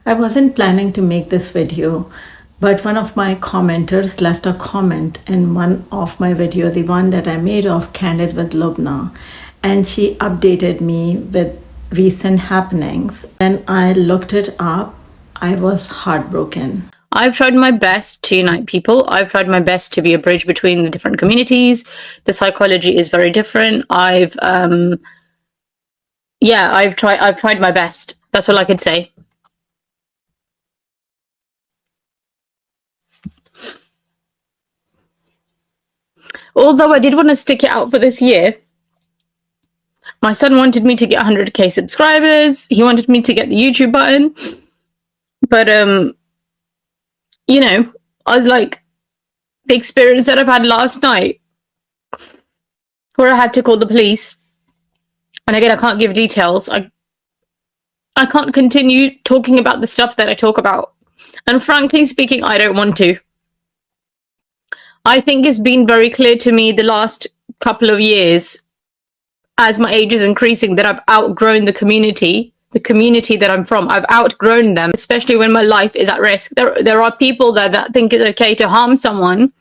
I wasn't planning to make this video, but one of my commenters left a comment in one of my video, the one that I made of Candid with Lubna, and she updated me with recent happenings. When I looked it up, I was heartbroken. I've tried my best to unite people. I've tried my best to be a bridge between the different communities. The psychology is very different. I've tried my best. That's all I could say. Although I did want to stick it out for this year. My son wanted me to get 100k subscribers. He wanted me to get the YouTube button. But you know, I was like, the experience that I've had last night, where I had to call the police, and again, I can't give details. I can't continue talking about the stuff that I talk about. And frankly speaking, I don't want to. I think it's been very clear to me the last couple of years, as my age is increasing, that I've outgrown the community that I'm from. I've outgrown them, especially when my life is at risk. There are people that think it's okay to harm someone,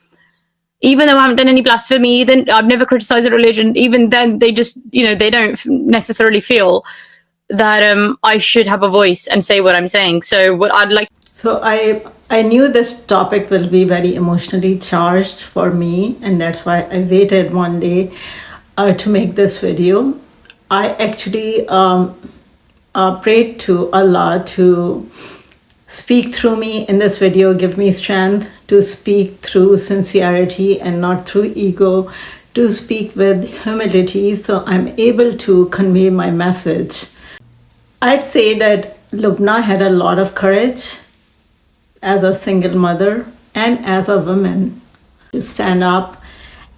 even though I haven't done any blasphemy. Then I've never criticized a religion. Even then, they just, they don't necessarily feel that I should have a voice and say what I'm saying. So what I'd like. So I knew this topic will be very emotionally charged for me, and that's why I waited one day to make this video. I actually prayed to Allah to speak through me in this video, give me strength to speak through sincerity and not through ego, to speak with humility so I'm able to convey my message. I'd say that Lubna had a lot of courage as a single mother and as a woman to stand up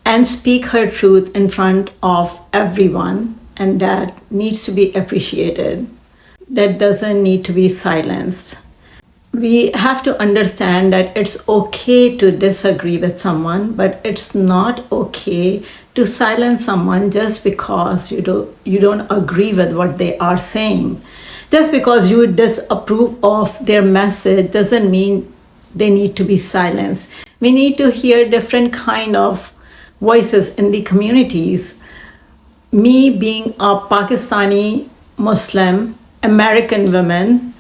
and speak her truth in front of everyone, and that needs to be appreciated. That doesn't need to be silenced. We have to understand that it's okay to disagree with someone, but it's not okay to silence someone just because you don't agree with what they are saying. Just because you disapprove of their message doesn't mean they need to be silenced. We need to hear different kind of voices in the communities. Me being a Pakistani Muslim American woman,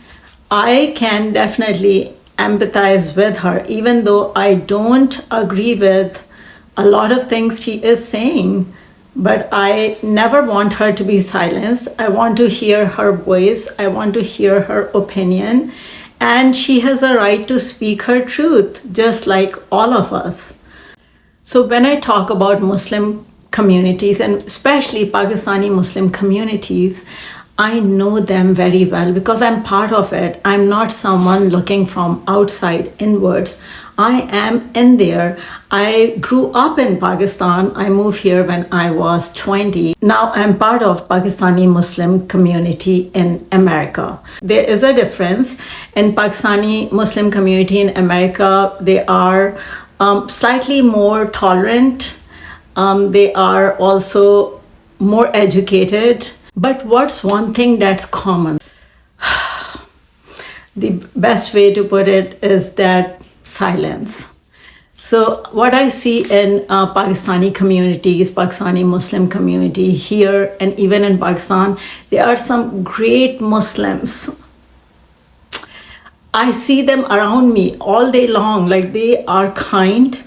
I can definitely empathize with her, even though I don't agree with a lot of things she is saying. But I never want her to be silenced. I want to hear her voice. I want to hear her opinion. And she has a right to speak her truth, just like all of us. So when I talk about Muslim communities, and especially Pakistani Muslim communities, I know them very well because I'm part of it. I'm not someone looking from outside inwards. I am in there. I grew up in Pakistan. I moved here when I was 20. Now I'm part of Pakistani Muslim community in America. There is a difference. In Pakistani Muslim community in America, they are slightly more tolerant. They are also more educated. But what's one thing that's common? The best way to put it is that silence. So what I see in Pakistani communities, Pakistani Muslim community here and even in Pakistan, there are some great Muslims. I see them around me all day long. Like, they are kind.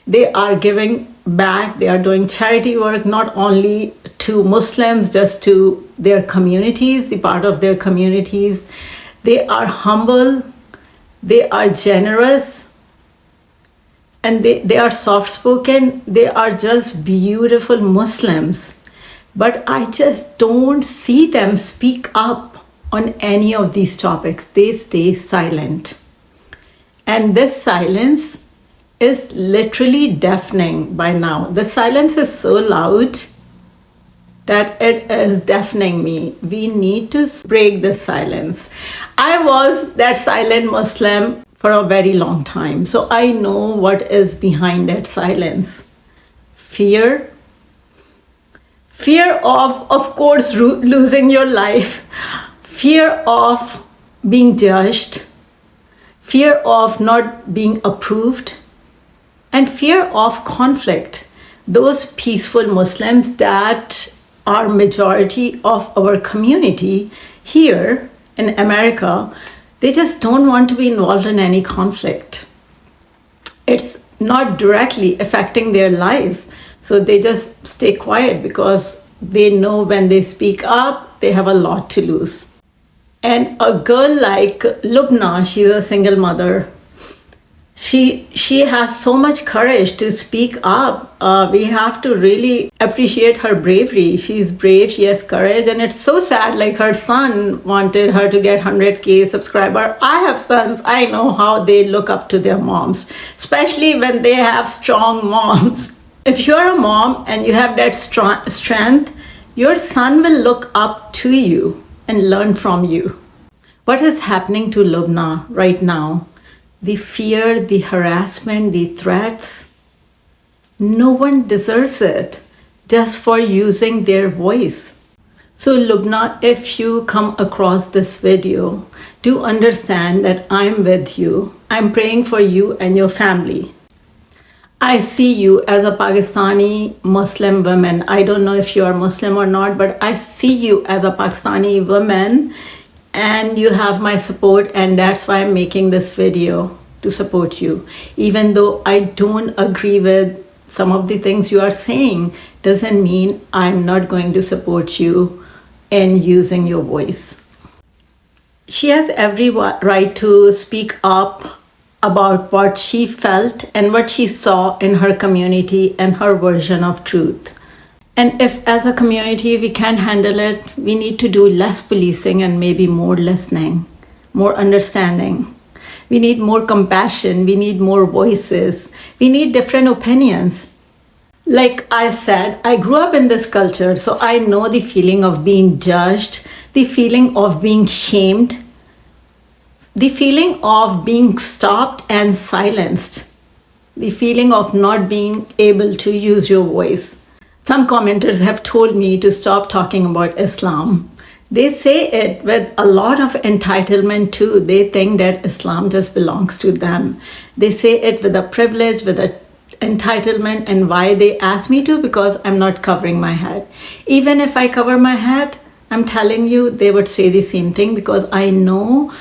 They are giving back. They are doing charity work, not only to Muslims, just to their communities, the part of their communities. They are humble. They are generous. And they are soft-spoken. They are just beautiful Muslims. But I just don't see them speak up on any of these topics. They stay silent. And this silence is literally deafening by now. The silence is so loud that it is deafening me. We need to break the silence. I was that silent Muslim for a very long time, so I know what is behind that silence. Fear of course, losing your life. Fear of being judged, fear of not being approved, and fear of conflict. Those peaceful Muslims that are majority of our community here in America, they just don't want to be involved in any conflict. It's not directly affecting their life, so they just stay quiet because they know when they speak up, they have a lot to lose. And a girl like Lubna, she's a single mother. She has so much courage to speak up. We have to really appreciate her bravery. She's brave, she has courage, and it's so sad. Like her son wanted her to get 100K subscriber. I have sons, I know how they look up to their moms, especially when they have strong moms. If you're a mom and you have that strength, your son will look up to you and learn from you. What is happening to Lubna right now? The fear, the harassment, the threats, no one deserves it just for using their voice. So Lubna, if you come across this video, do understand that I'm with you. I'm praying for you and your family. I see you as a Pakistani Muslim woman. I don't know if you are Muslim or not, but I see you as a Pakistani woman, and you have my support, and that's why I'm making this video, to support you. Even though I don't agree with some of the things you are saying, doesn't mean I'm not going to support you in using your voice. She has every right to speak up about what she felt and what she saw in her community and her version of truth. And if as a community we can't handle it, we need to do less policing and maybe more listening, more understanding. We need more compassion, we need more voices, we need different opinions. Like I said, I grew up in this culture, so I know the feeling of being judged, the feeling of being shamed, the feeling of being stopped and silenced, the feeling of not being able to use your voice. Some commenters have told me to stop talking about Islam. They say it with a lot of entitlement too. They think that Islam just belongs to them. They say it with a privilege, with an entitlement, and why they ask me to, because I'm not covering my head. Even if I cover my head, I'm telling you, they would say the same thing, because I know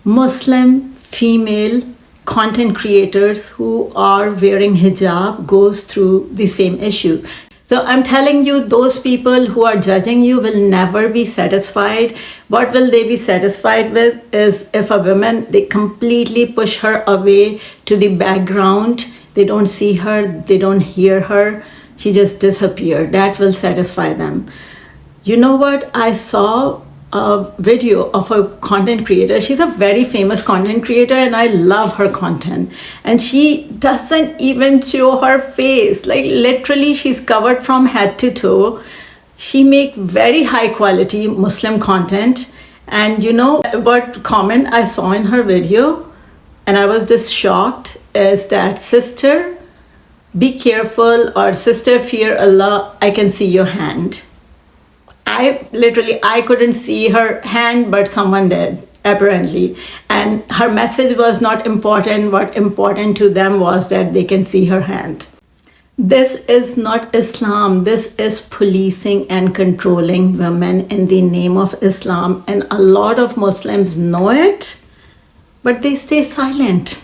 Muslim female content creators who are wearing hijab goes through the same issue. So I'm telling you, those people who are judging you will never be satisfied. What will they be satisfied with is if a woman, they completely push her away to the background. They don't see her, they don't hear her. She just disappeared. That will satisfy them. You know what? I saw a video of a content creator. She's a very famous content creator and I love her content. And she doesn't even show her face. Like literally she's covered from head to toe. She makes very high quality Muslim content. And you know what comment I saw in her video? And I was just shocked, is that sister, be careful, or sister, fear Allah, I can see your hand. I couldn't see her hand, but someone did, apparently. And her message was not important. What important to them was that they can see her hand. This is not Islam. This is policing and controlling women in the name of Islam. And a lot of Muslims know it, but they stay silent.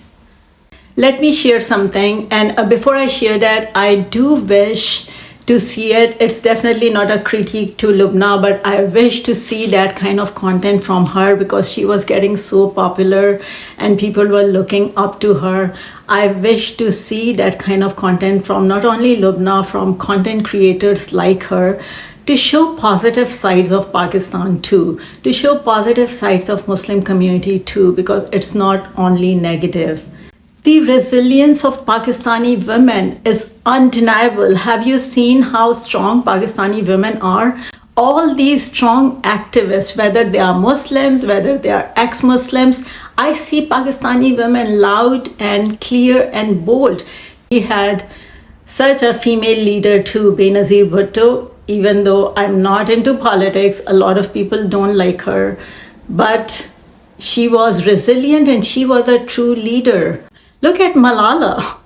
Let me share something. And before I share that, I do wish to see it. It's definitely not a critique to Lubna, but I wish to see that kind of content from her, because she was getting so popular and people were looking up to her. I wish to see that kind of content from not only Lubna, from content creators like her, to show positive sides of Pakistan too, to show positive sides of Muslim community too, because it's not only negative. The resilience of Pakistani women is undeniable. Have you seen how strong Pakistani women are? All these strong activists, whether they are Muslims, whether they are ex-Muslims, I see Pakistani women loud and clear and bold. We had such a female leader too, Benazir Bhutto. Even though I'm not into politics, a lot of people don't like her. But She was resilient and she was a true leader. Look at Malala.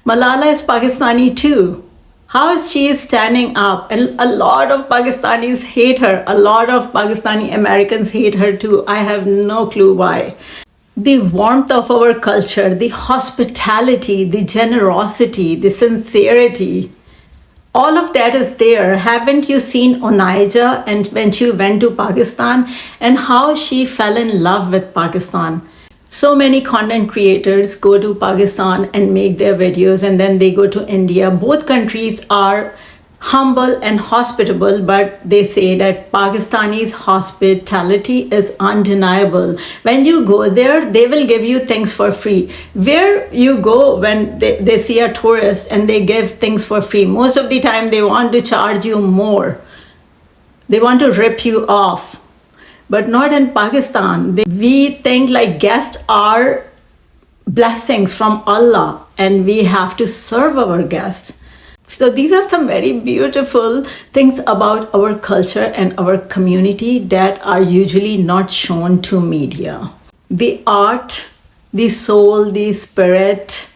Malala is Pakistani too. How is she standing up? And a lot of Pakistanis hate her. A lot of Pakistani Americans hate her too. I have no clue why. The warmth of our culture, the hospitality, the generosity, the sincerity, all of that is there. Haven't you seen Onaija and when she went to Pakistan and how she fell in love with Pakistan? So many content creators go to Pakistan and make their videos and then they go to India. Both countries are humble and hospitable, but they say that Pakistani's hospitality is undeniable. When you go there, they will give you things for free. Where you go when they see a tourist and they give things for free, most of the time they want to charge you more. They want to rip you off. But not in Pakistan. We think like guests are blessings from Allah and we have to serve our guests. So these are some very beautiful things about our culture and our community that are usually not shown to media. The art, the soul, the spirit,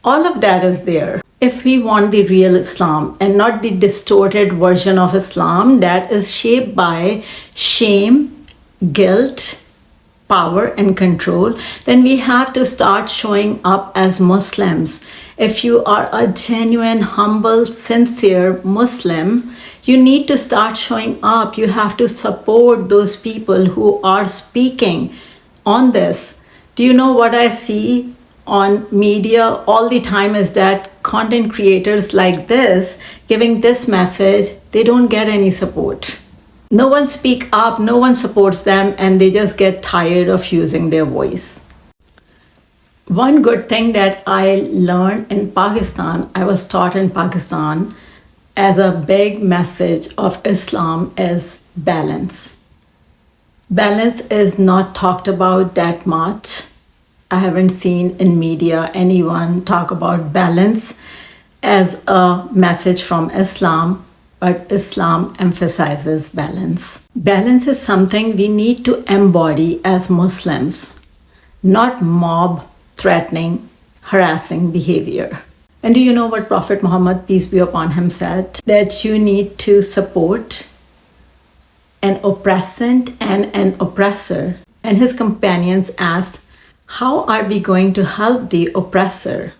all of that is there. If we want the real Islam and not the distorted version of Islam that is shaped by shame, guilt, power and control, then we have to start showing up as Muslims. If you are a genuine, humble, sincere Muslim, you need to start showing up. You have to support those people who are speaking on this. Do you know what I see on media all the time is that content creators like this giving this message, they don't get any support. No one speak up, no one supports them, and they just get tired of using their voice. One good thing that I learned in Pakistan, I was taught in Pakistan as a big message of Islam is balance. Balance is not talked about that much. I haven't seen in media anyone talk about balance as a message from Islam, but Islam emphasizes balance. Balance is something we need to embody as Muslims, not mob threatening, harassing behavior. And do you know what Prophet Muhammad, peace be upon him, said? That you need to support an oppressant and an oppressor. And his companions asked, how are we going to help the oppressor?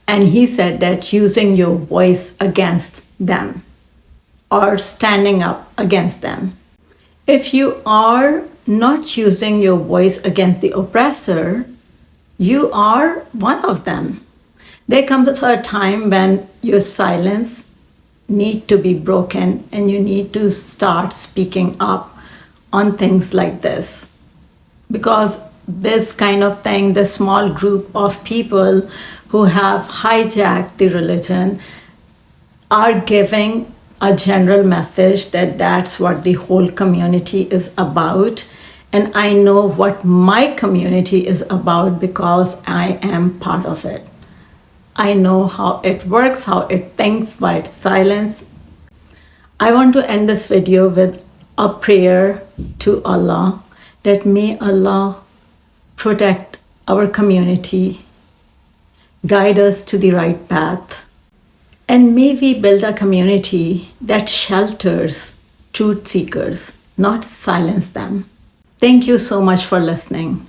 And he said that using your voice against them or standing up against them. If you are not using your voice against the oppressor, you are one of them. There comes a time when your silence needs to be broken and you need to start speaking up on things like this. Because this kind of thing, the small group of people who have hijacked the religion are giving a general message that that's what the whole community is about. And I know what my community is about because I am part of it. I know how it works, how it thinks, why it's silence. I want to end this video with a prayer to Allah that may Allah protect our community, guide us to the right path, and may we build a community that shelters truth seekers, not silence them. Thank you so much for listening.